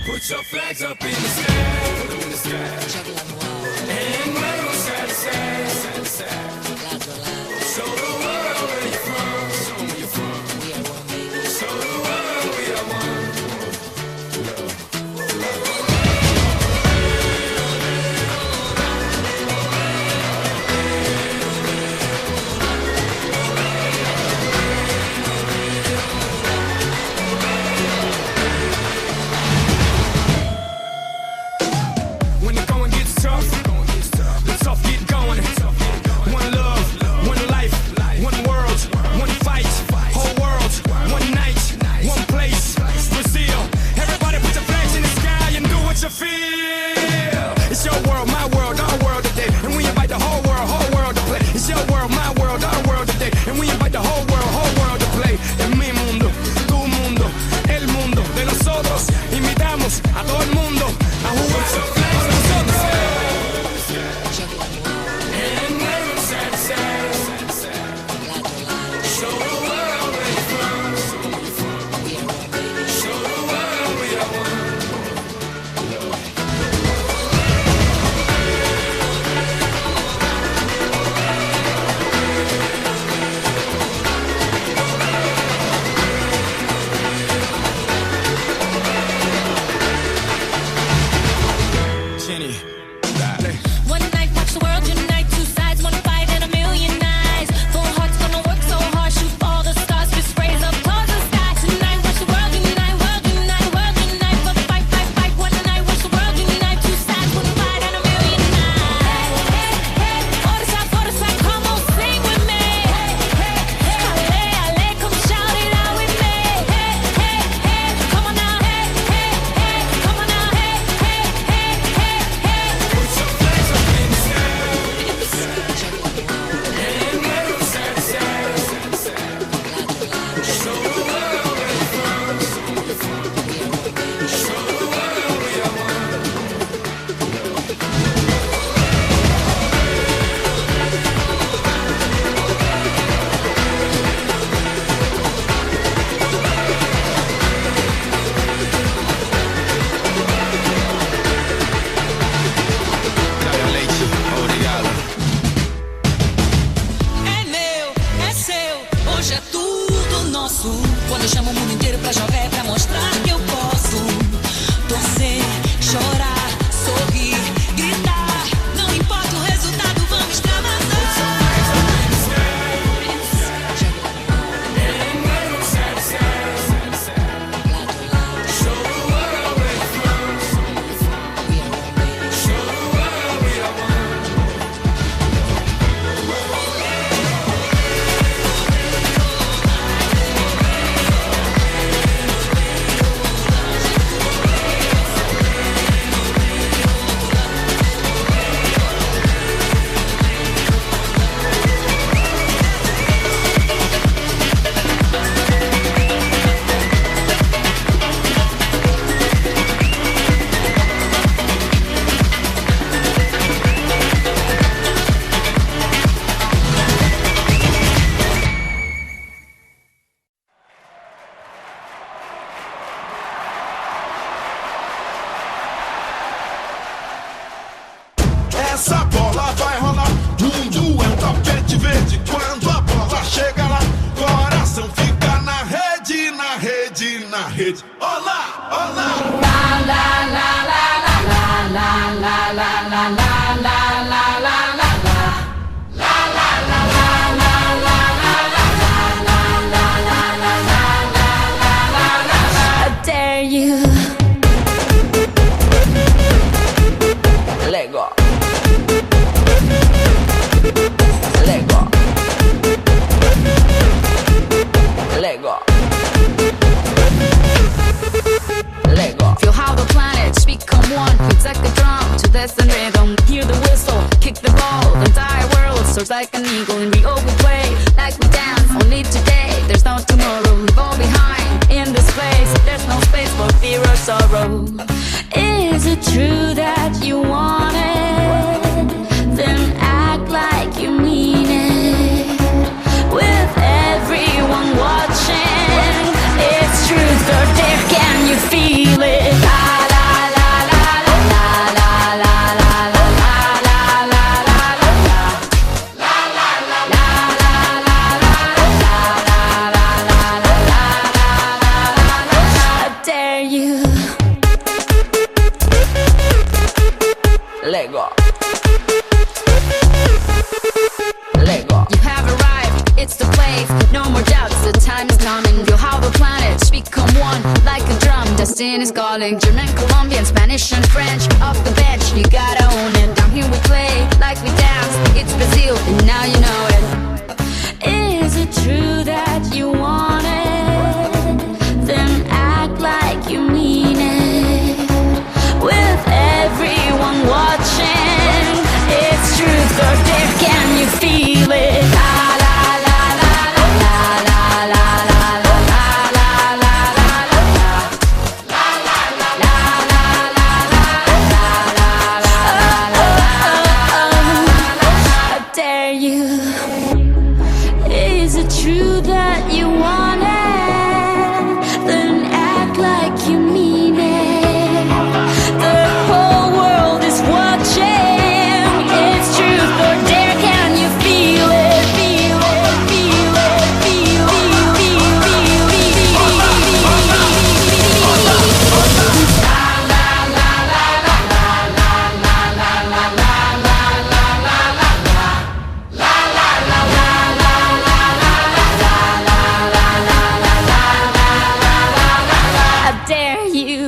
Put your flags up in the sky, put 'em in the sky. And wave side to side, side to side. Show the world where you're from, show 'em where you're from. Show the world we are one. When the going gets tough, the tough get going. One love, one life, one world, one fight. Whole world, one night, one place. Brazil, everybody put your flags in the sky and do what you feel. It's your world, my world, our world today, and we invite the whole world to play. It's your world, my world, our world today, and we invite the whole world to play. En mi mundo, tu mundo, el mundo de nosotros. Invitamos a todo el mundo a jugar. One night, watch the world unite. Two sides, one fight, and a million eyes. Full hearts gonna work so hard, shoot all the stars, just raise up towards the sky. Tonight, watch the world unite, world unite, world unite. For the fight, fight, fight. One night, watch the world unite. Two sides, one fight, and a million eyes. For the side, come on, sing with me. Halle, halle, come shout it out with me. Come on now, come on now, Put your flags up in the sky. And wave side to side, side to side. Show the world where you're from, show 'em where you're from. Show the world we are one. é meu, é seu, hoje é tudo nosso. Quando eu chamo o mundo inteiro pra jogar é pra mostrar que eu posso. Torcer, chorar, sorrir, gritar. Não importa o resultado, vamos extravasar. And wave side to side, side to side. Show the world where you're from, show 'em where you're from. Show the world we are one. Essa bola vai rolar, mundo é um tapete verde. Quando a bola chega lá, coração fica na rede, na rede, na rede. Olá, olá. I dare you. Lego. Lego. Lego. Lego. Feel how the planets become one. Hits like a drum to this and rhythm. Hear the whistle, kick the ball. The entire world soars like an eagle. In Rio we play like we dance. Only today, there's no tomorrow. Leave all behind in this place. There's no space for fear or sorrow. Is it true that you want it? Then act like you mean it. With everyone watching, it's truth or dare. Can you feel it? La, la. Latin is calling. German, Colombian, Spanish and French. Off the bench, you gotta own it. Down here we play like we dance. It's Brazil, and now you know it. Is it true that you want it? Then act like you mean it. With everyone watching, it's truth or dare, can you feel it? La la la la la la la la la la la I dare you. Is it true that you want it? Then act like you mean it. The whole world is watching. It's truth or dare. Can you feel it? Feel it? Feel it? Feel it? I dare you.